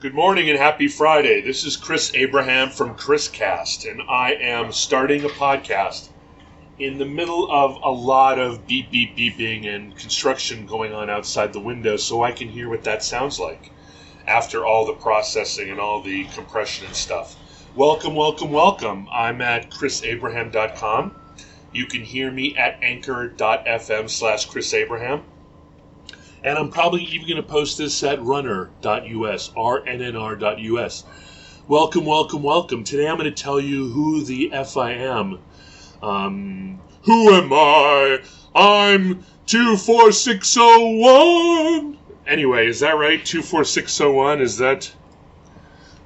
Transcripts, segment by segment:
Good morning and happy Friday. This is Chris Abraham from ChrisCast, and I am starting a podcast in the middle of a lot of beeping and construction going on outside the window, so I can hear what that sounds like after all the processing and all the compression and stuff. Welcome. I'm at chrisabraham.com. You can hear me at anchor.fm/chrisabraham. And I'm probably even going to post this at runner.us, rnnr.us. Welcome. Today I'm going to tell you who the F I am. Who am I? I'm 24601. Anyway, is that right? 24601? Is that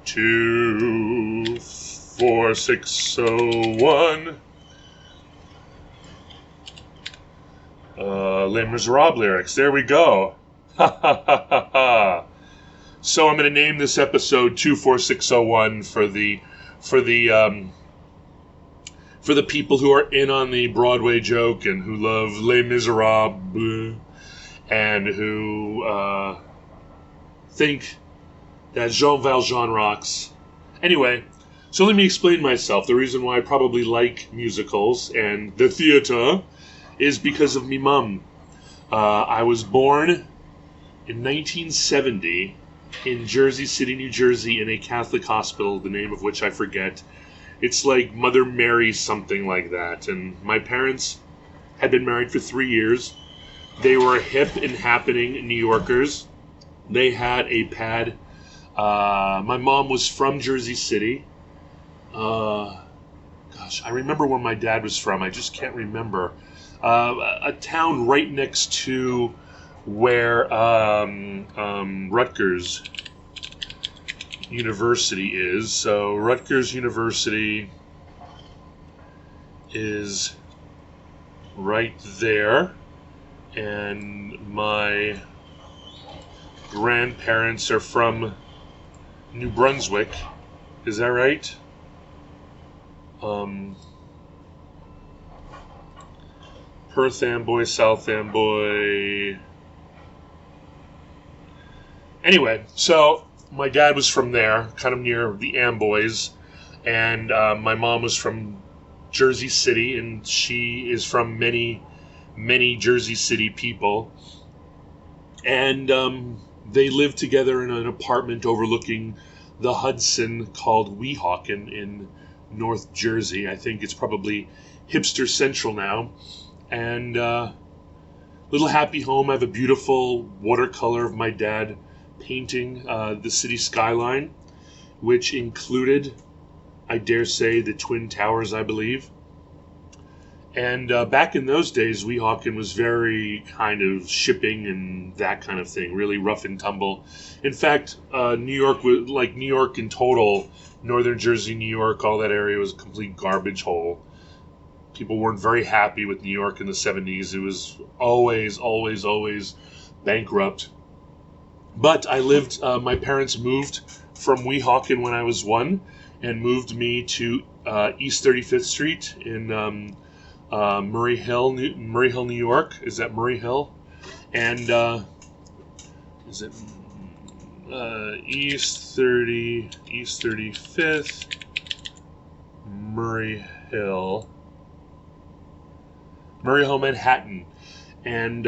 24601? Les Miserables lyrics. There we go. Ha ha ha ha ha. So I'm going to name this episode 24601 for the people who are in on the Broadway joke and who love Les Miserables and who think that Jean Valjean rocks. Anyway, so let me explain myself. The reason why I probably like musicals and the theater is because of me mum. I was born in 1970 in Jersey City, New Jersey, in a Catholic hospital, the name of which I forget. It's like Mother Mary something like that. And my parents had been married for 3 years. They were hip and happening New Yorkers. They had a pad. My mom was from Jersey City. I remember where my dad was from. I just can't remember. A town right next to where Rutgers University is. So Rutgers University is right there, and my grandparents are from New Brunswick. Is that right? Perth Amboy, South Amboy. Anyway, so my dad was from there, kind of near the Amboys, and my mom was from Jersey City, and she is from many Jersey City people. And they lived together in an apartment overlooking the Hudson called Weehawken in North Jersey. I think it's probably hipster central now. And little happy home. I have a beautiful watercolor of my dad painting the city skyline, which included, I dare say, the Twin Towers, I believe. And back in those days, Weehawken was very kind of shipping and that kind of thing, really rough and tumble. In fact, New York was like New York in total, Northern Jersey, New York, all that area was a complete garbage hole. People weren't very happy with New York in the 70s. It was always bankrupt. But I lived, my parents moved from Weehawken when I was 1 and moved me to East 35th Street in Murray Hill, New York. Is that Murray Hill? And is it East 35th, Murray Hill, Manhattan, and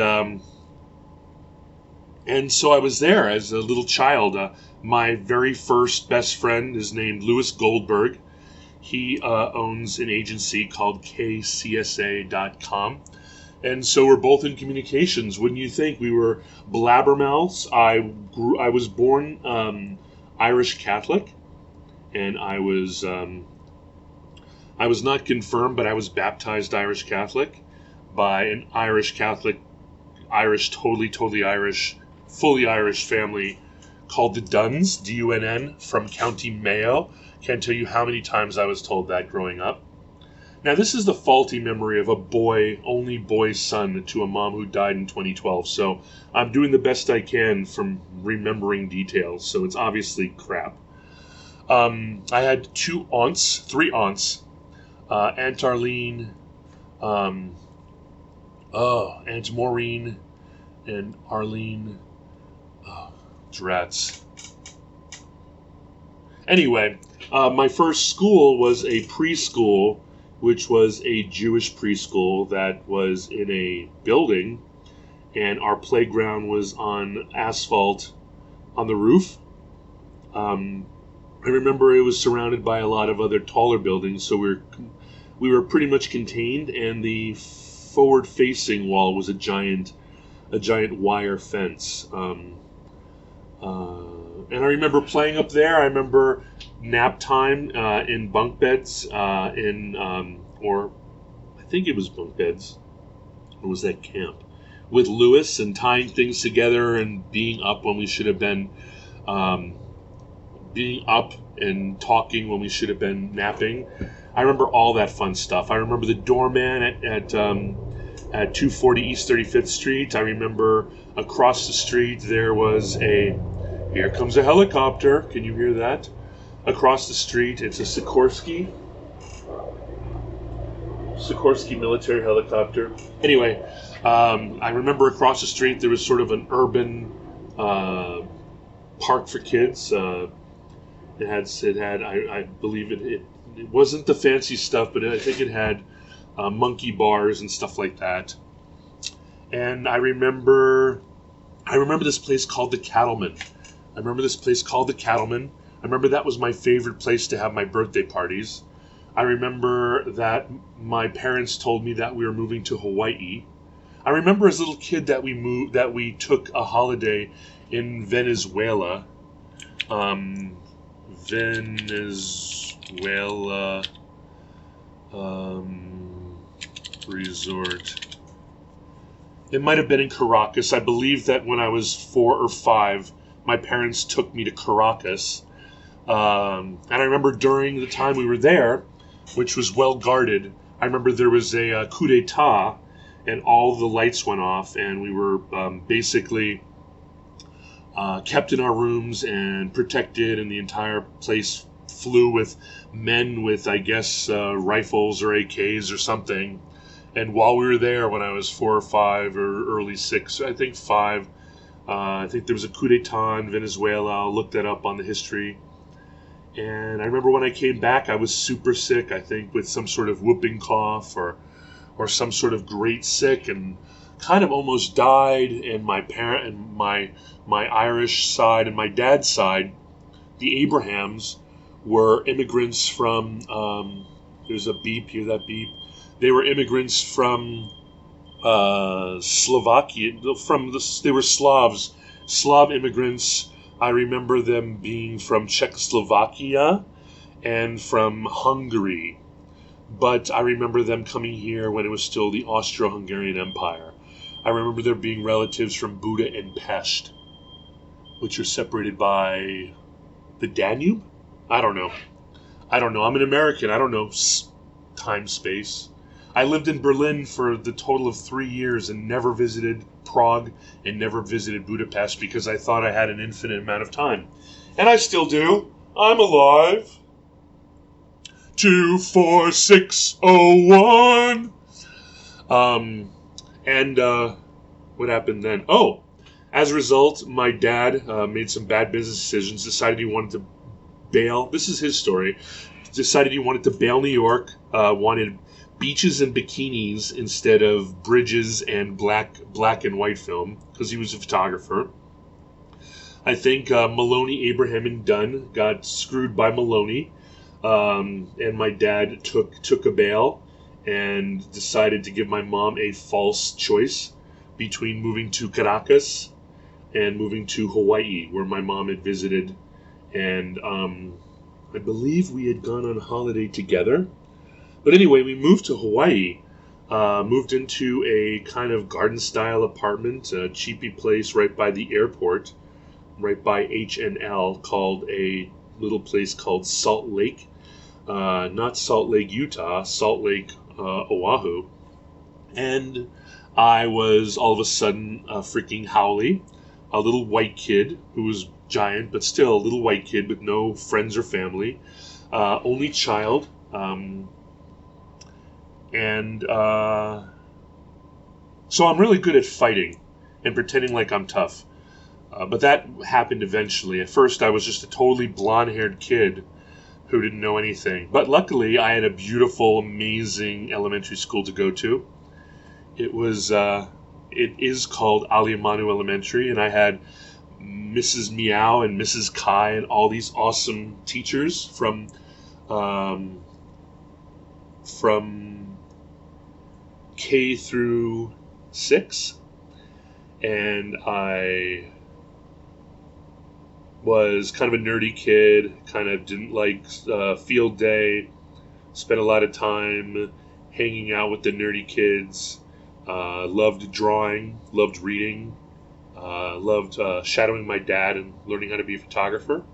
so I was there as a little child. My very first best friend is named Louis Goldberg. He owns an agency called KCSA.com, and so we're both in communications. Wouldn't you think? We were blabbermouths. I was born Irish Catholic, and I was not confirmed, but I was baptized Irish Catholic by an Irish Catholic, totally Irish, fully Irish family called the Dunns, D-U-N-N, from County Mayo. Can't tell you how many times I was told that growing up. Now, this is the faulty memory of a only boy son to a mom who died in 2012, so I'm doing the best I can from remembering details, so it's obviously crap. I had three aunts, Aunt Arlene, Aunt Maureen, and Arlene, drats. Anyway, my first school was a preschool, which was a Jewish preschool that was in a building, and our playground was on asphalt on the roof. I remember it was surrounded by a lot of other taller buildings, so we were pretty much contained, and the forward-facing wall was a giant wire fence. And I remember playing up there. I remember nap time in bunk beds, or I think it was bunk beds, or was that camp, with Lewis, and tying things together and being up when we should have been being up and talking when we should have been napping. I remember all that fun stuff. I remember the doorman at 240 East 35th Street. I remember across the street there was here comes a helicopter. Can you hear that? Across the street, it's a Sikorsky military helicopter. Anyway, I remember across the street there was sort of an urban park for kids. It had. I believe it wasn't the fancy stuff, but I think it had monkey bars and stuff like that. And I remember this place called the Cattleman. I remember that was my favorite place to have my birthday parties. I remember that my parents told me that we were moving to Hawaii. I remember as a little kid that we took a holiday in Venezuela. Resort. It might have been in Caracas. I believe that when I was 4 or 5, my parents took me to Caracas. And I remember during the time we were there, which was well guarded, I remember there was a coup d'etat, and all the lights went off, and we were basically kept in our rooms and protected, and the entire place flew with men with, I guess, rifles or AKs or something. And while we were there, when I was 4 or 5 or early 6, I think 5, I think there was a coup d'etat in Venezuela. I'll look that up on the history. And I remember when I came back, I was super sick, I think with some sort of whooping cough or some sort of great sick, and kind of almost died. And my parent and my Irish side and my dad's side, the Abrahams, were immigrants from, there's a beep, hear that beep? They were immigrants from Slovakia. They were Slavs, Slav immigrants. I remember them being from Czechoslovakia and from Hungary. But I remember them coming here when it was still the Austro-Hungarian Empire. I remember there being relatives from Buda and Pest, which are separated by the Danube? I don't know. I'm an American. I don't know time, space. I lived in Berlin for the total of 3 years and never visited Prague and never visited Budapest because I thought I had an infinite amount of time. And I still do. I'm alive. 24601. What happened then? Oh, as a result, my dad made some bad business decisions, decided he wanted to bail. This is his story. Decided he wanted to bail New York, wanted beaches and bikinis instead of bridges and black and white film, because he was a photographer. I think Maloney, Abraham, and Dunn got screwed by Maloney, and my dad took a bail and decided to give my mom a false choice between moving to Caracas and moving to Hawaii, where my mom had visited, and I believe we had gone on holiday together. But anyway, we moved to Hawaii, moved into a kind of garden-style apartment, a cheapy place right by the airport, right by H&L, called a little place called Salt Lake. Not Salt Lake, Utah, Salt Lake, Oahu. And I was all of a sudden a freaking haole, a little white kid who was giant, but still a little white kid with no friends or family, only child. So I'm really good at fighting and pretending like I'm tough. But that happened eventually. At first, I was just a totally blonde-haired kid who didn't know anything. But luckily, I had a beautiful, amazing elementary school to go to. It is called Aliamanu Elementary, and I had Mrs. Meow and Mrs. Kai and all these awesome teachers from K through 6, and I was kind of a nerdy kid, kind of didn't like field day, spent a lot of time hanging out with the nerdy kids, loved drawing, loved reading, loved shadowing my dad and learning how to be a photographer.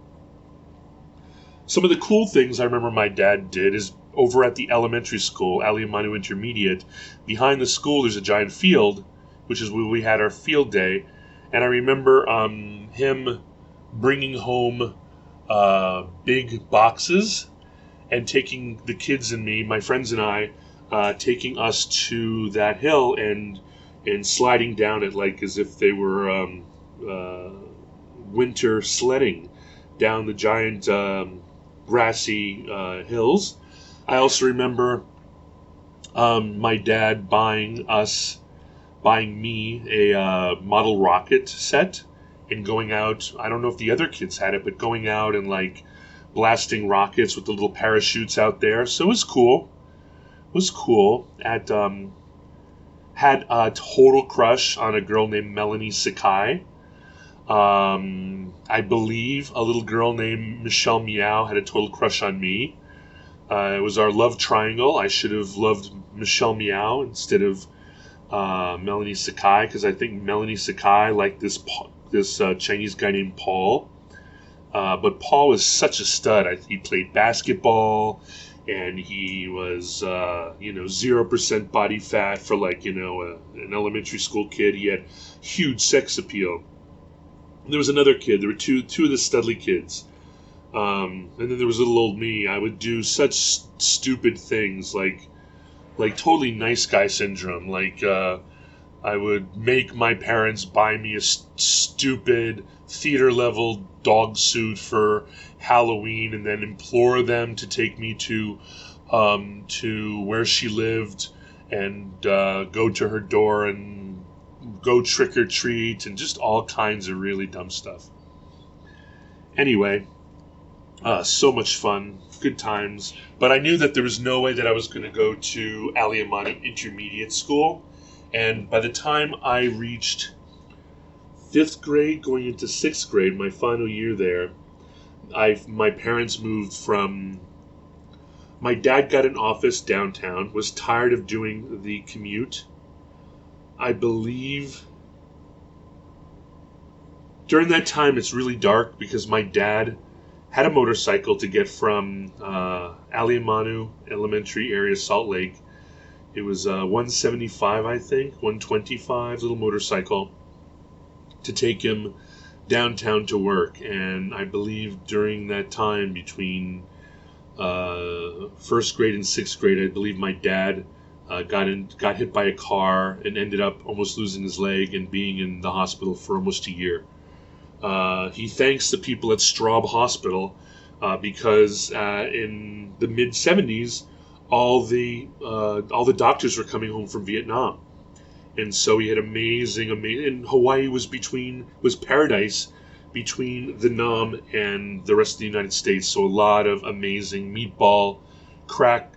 Some of the cool things I remember my dad did is over at the elementary school, Aliamanu Intermediate, behind the school there's a giant field, which is where we had our field day, and I remember him bringing home big boxes and taking the kids and me, my friends and I, taking us to that hill and sliding down it like as if they were winter sledding down the giant grassy hills. I also remember my dad buying me a model rocket set and going out. I don't know if the other kids had it, but going out and like blasting rockets with the little parachutes out there. So it was cool. Had a total crush on a girl named Melanie Sakai. I believe a little girl named Michelle Meow had a total crush on me. It was our love triangle. I should have loved Michelle Meow instead of Melanie Sakai, because I think Melanie Sakai liked this Chinese guy named Paul. But Paul was such a stud. He played basketball, and he was 0% body fat for an elementary school kid. He had huge sex appeal. And there was another kid. There were two of the Studley kids. And then there was little old me. I would do such stupid things like totally nice guy syndrome. I would make my parents buy me a stupid theater level dog suit for Halloween, and then implore them to take me to where she lived and go to her door and go trick or treat and just all kinds of really dumb stuff. Anyway. So much fun, good times. But I knew that there was no way that I was going to go to Aliamanu Intermediate School. And by the time I reached 5th grade, going into 6th grade, my final year there, my parents moved from... My dad got an office downtown, was tired of doing the commute. I believe... During that time, it's really dark because my dad had a motorcycle to get from Aliamanu Elementary area, Salt Lake. It was 175, I think, 125, little motorcycle, to take him downtown to work. And I believe during that time between 1st grade and 6th grade, I believe my dad got hit by a car and ended up almost losing his leg and being in the hospital for almost a year. He thanks the people at Straub Hospital because in the mid-'70s, all the doctors were coming home from Vietnam, and so he had amazing. And Hawaii was paradise between the Nam and the rest of the United States. So a lot of amazing meatball crack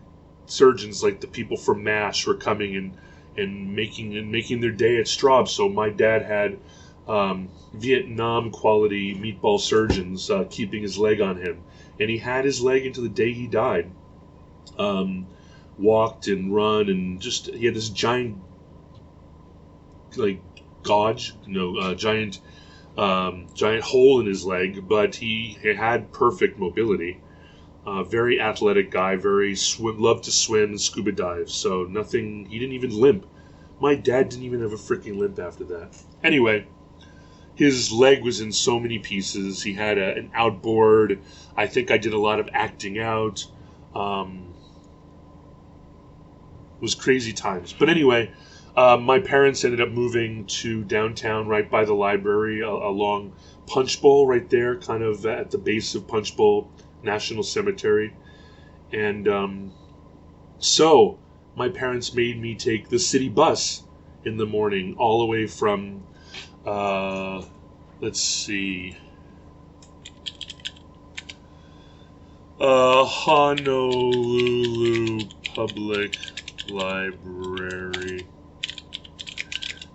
surgeons, like the people from MASH, were coming and making their day at Straub. So my dad had Vietnam quality meatball surgeons keeping his leg on him, and he had his leg until the day he died. Walked and run and just he had this giant giant hole in his leg, but he had perfect mobility. Very athletic guy, loved to swim and scuba dive. So nothing. He didn't even limp. My dad didn't even have a freaking limp after that. Anyway. His leg was in so many pieces. He had an outboard. I think I did a lot of acting out. It was crazy times. But anyway, My parents ended up moving to downtown right by the library along Punchbowl right there, kind of at the base of Punchbowl National Cemetery. And so my parents made me take the city bus in the morning all the way from, let's see, Honolulu Public Library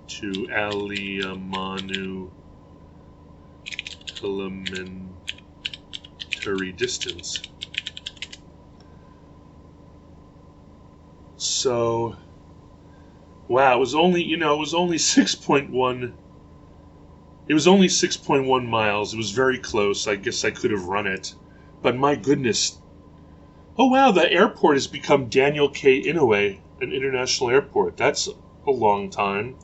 to Aliamanu Elementary distance. So, wow, it was only 6.1. It was only 6.1 miles. It was very close. I guess I could have run it. But my goodness. Oh, wow, the airport has become Daniel K. Inouye, an international airport. That's a long time.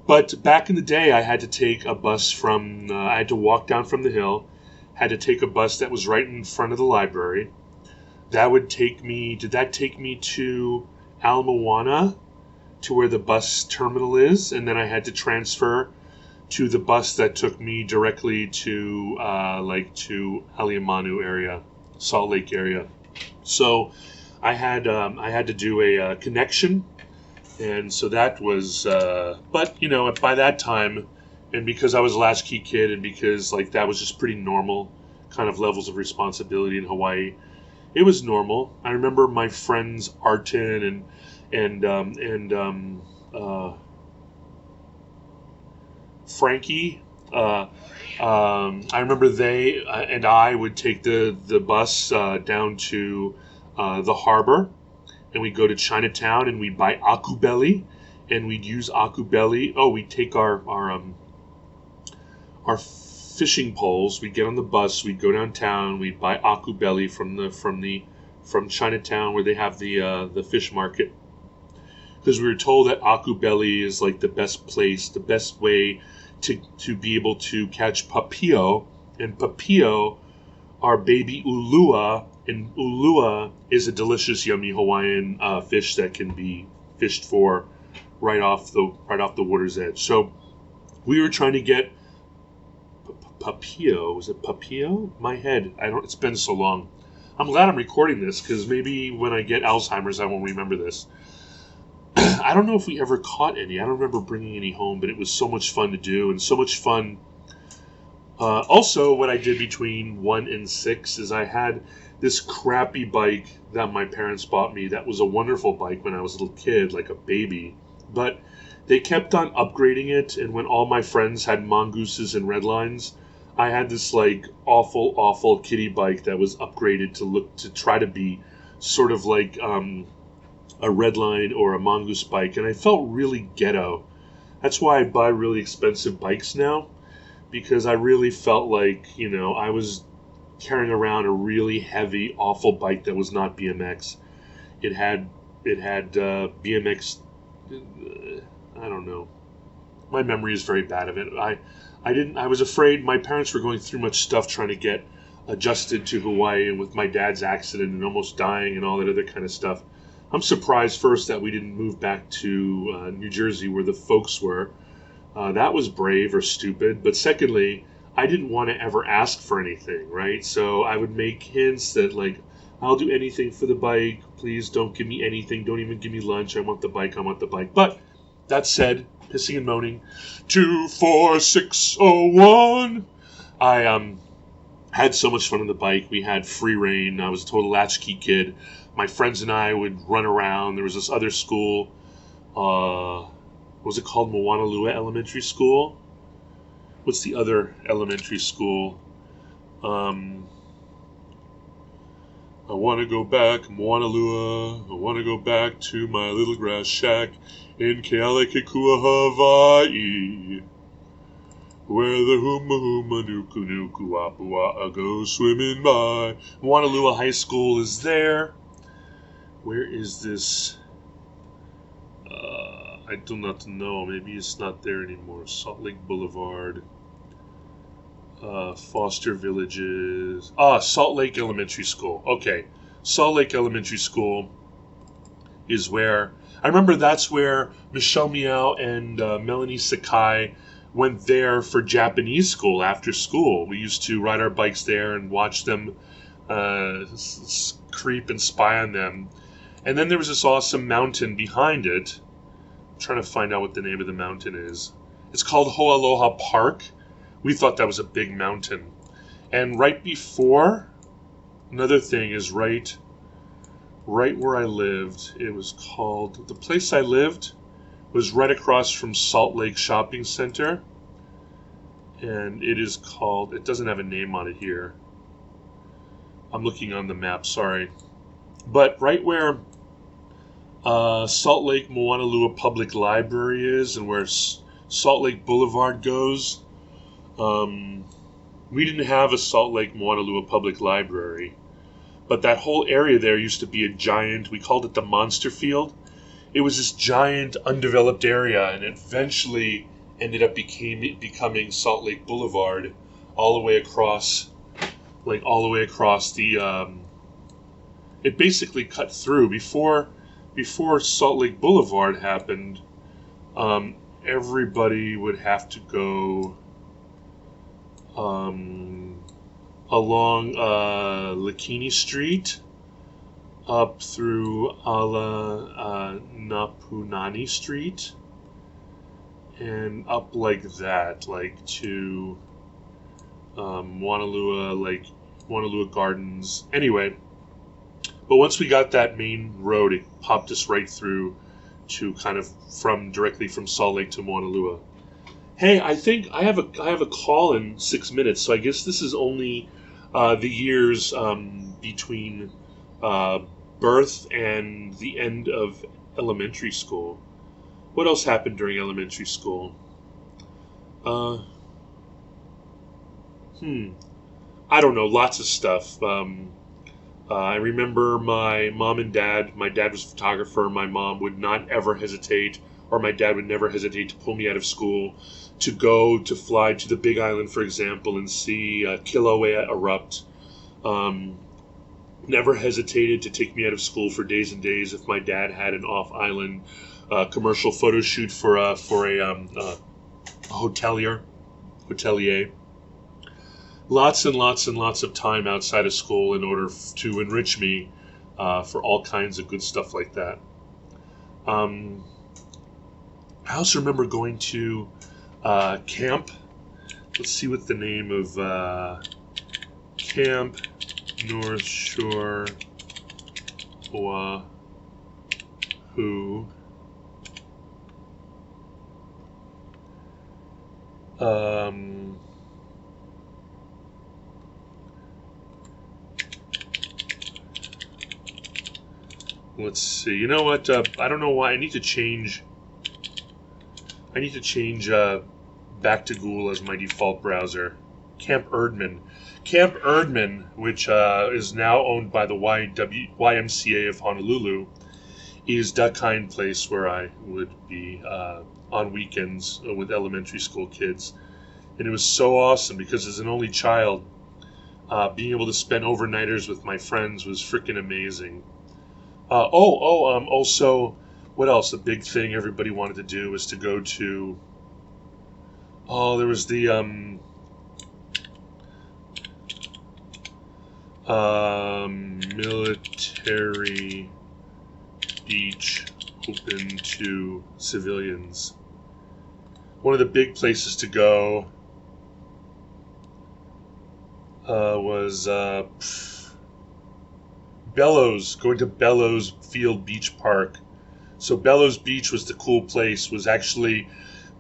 But back in the day, I had to take a bus from, I had to walk down from the hill, had to take a bus that was right in front of the library. That would take me, did that take me to Ala Moana, to where the bus terminal is? And then I had to transfer to the bus that took me directly to, to Aliamanu area, Salt Lake area. So I had to do a connection. And so that was, but, by that time, and because I was a latchkey kid, and because, that was just pretty normal kind of levels of responsibility in Hawaii, it was normal. I remember my friends Artin and Frankie. I remember they and I would take the bus down to the harbor, and we'd go to Chinatown, and we'd buy aku belly, and we'd use aku belly. Oh, we'd take our fishing poles. We'd get on the bus. We'd go downtown. We'd buy aku belly from Chinatown, where they have the fish market, because we were told that aku belly is like the best place, the best way to be able to catch papio, and papio are baby ulua, and ulua is a delicious, yummy Hawaiian fish that can be fished for right off the water's edge. So we were trying to get papio. Was it papio? My head. It's been so long. I'm glad I'm recording this, because maybe when I get Alzheimer's, I won't remember this. I don't know if we ever caught any. I don't remember bringing any home, but it was so much fun to do, and so much fun. Also, what I did between 1 and 6 is I had this crappy bike that my parents bought me that was a wonderful bike when I was a little kid, like a baby. But they kept on upgrading it, and when all my friends had mongooses and redlines, I had this awful kiddie bike that was upgraded to try to be sort of like a redline or a mongoose bike, and I felt really ghetto. That's why I buy really expensive bikes now, because I really felt like, I was carrying around a really heavy, awful bike that was not BMX. It had BMX. I don't know. My memory is very bad of it. I was afraid my parents were going through much stuff trying to get adjusted to Hawaii, and with my dad's accident and almost dying and all that other kind of stuff. I'm surprised first that we didn't move back to New Jersey where the folks were. That was brave or stupid. But secondly, I didn't want to ever ask for anything, right? So I would make hints that, I'll do anything for the bike. Please don't give me anything. Don't even give me lunch. I want the bike. But that said, pissing and moaning, 24601. I had so much fun on the bike. We had free reign. I was a total latchkey kid. My friends and I would run around. There was this other school. What was it called? Moanalua Elementary School. What's the other elementary school? I want to go back, Moanalua. I want to go back to my little grass shack in Kealakekua, Hawaii, where the huma huma nuku nuku apua go swimming by. Moanalua High School is there. Where is this? I do not know. Maybe it's not there anymore. Salt Lake Boulevard. Foster Villages. Salt Lake Elementary School. Okay. Salt Lake Elementary School is where I remember that's where Michelle Meow and Melanie Sakai went there for Japanese school after school. We used to ride our bikes there and watch them creep and spy on them. And then there was this awesome mountain behind it. I'm trying to find out what the name of the mountain is. It's called Ho'aloha Park. We thought that was a big mountain. And right before, another thing is right where I lived. It was called, the place I lived was right across from Salt Lake Shopping Center. And it is called, it doesn't have a name on it here. I'm looking on the map, sorry. But right where Salt Lake Moanalua Public Library is and where Salt Lake Boulevard goes, we didn't have a Salt Lake Moanalua Public Library. But that whole area there used to be a giant, we called it the Monster Field. It was this giant undeveloped area, and it eventually ended up becoming Salt Lake Boulevard all the way across the, it basically cut through. Before Salt Lake Boulevard happened, everybody would have to go along Lakini Street up through Ala Napunani Street and up like that, like to Wanalua Gardens. Anyway, but once we got that main road, it popped us right through to kind of directly from Salt Lake to Wanalua. Hey, I think I have a call in 6 minutes, so I guess this is only the years between birth and the end of elementary school. What else happened during elementary school? I don't know, lots of stuff. I remember my mom and dad. My dad was a photographer. My mom would not ever hesitate, or my dad would never hesitate to pull me out of school to fly to the Big Island, for example, and see Kilauea erupt. Never hesitated to take me out of school for days and days if my dad had an off-island commercial photo shoot for a hotelier. Lots and lots and lots of time outside of school in order to enrich me for all kinds of good stuff like that. I also remember going to camp. Let's see what the name of Camp North Shore Oahu. Let's see. You know what? I don't know why. I need to change back to Google as my default browser. Camp Erdman, which is now owned by the YMCA of Honolulu, is that kind of place where I would be on weekends with elementary school kids. And it was so awesome because as an only child, being able to spend overnighters with my friends was freaking amazing. Also, what else? The big thing everybody wanted to do was to go to, there was the, military beach open to civilians. One of the big places to go was Bellows, going to Bellows Field Beach Park. So Bellows Beach was the cool place, was actually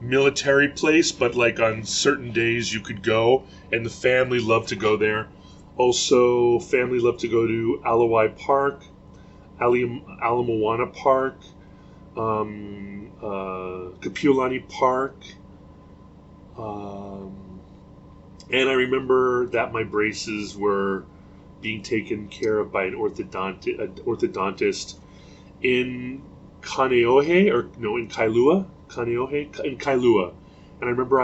military place, but like on certain days you could go, and the family loved to go there. Also, family loved to go to Alawai Park, Alamoana Park, Kapiolani Park, and I remember that my braces were being taken care of by an orthodontist in in Kailua. In Kailua. And I remember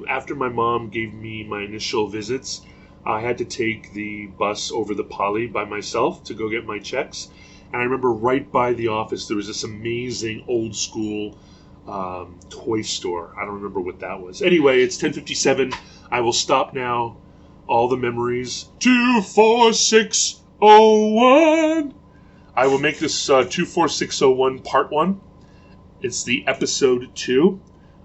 after my mom gave me my initial visits, I had to take the bus over the Pali by myself to go get my checks. And I remember right by the office there was this amazing old school toy store. I don't remember what that was. Anyway, it's 10:57. I will stop now. All the memories. 24601. I will make this 24601 part 1. It's the episode 2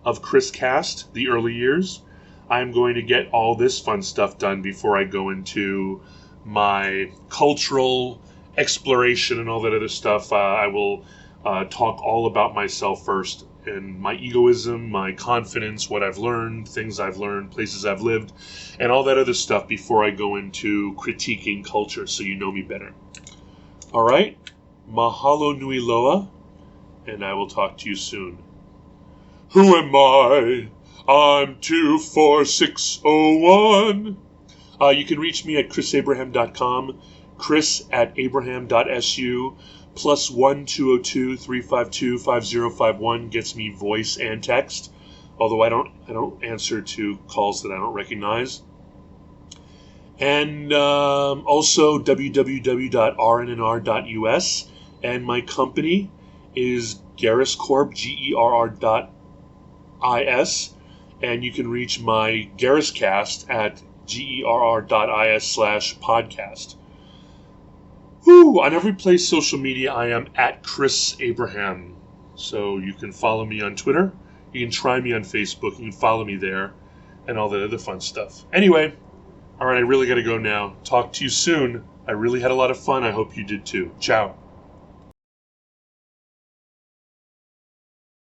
of ChrisCast, the early years. I'm going to get all this fun stuff done before I go into my cultural exploration and all that other stuff. I will talk all about myself first, and my egoism, my confidence, what I've learned, things I've learned, places I've lived, and all that other stuff before I go into critiquing culture so you know me better. All right? Mahalo nui loa, and I will talk to you soon. Who am I? I'm 24601. You can reach me at chrisabraham.com, chris@abraham.su, +1 202 352 5051 gets me voice and text, although I don't answer to calls that I don't recognize. And also www.rnnr.us, and my company is Garris Corp, GERR.is, and you can reach my ChrisCast at gerr.is/podcast. On every place social media, I am at Chris Abraham. So you can follow me on Twitter. You can try me on Facebook. You can follow me there and all that other fun stuff. Anyway, all right, I really got to go now. Talk to you soon. I really had a lot of fun. I hope you did too. Ciao.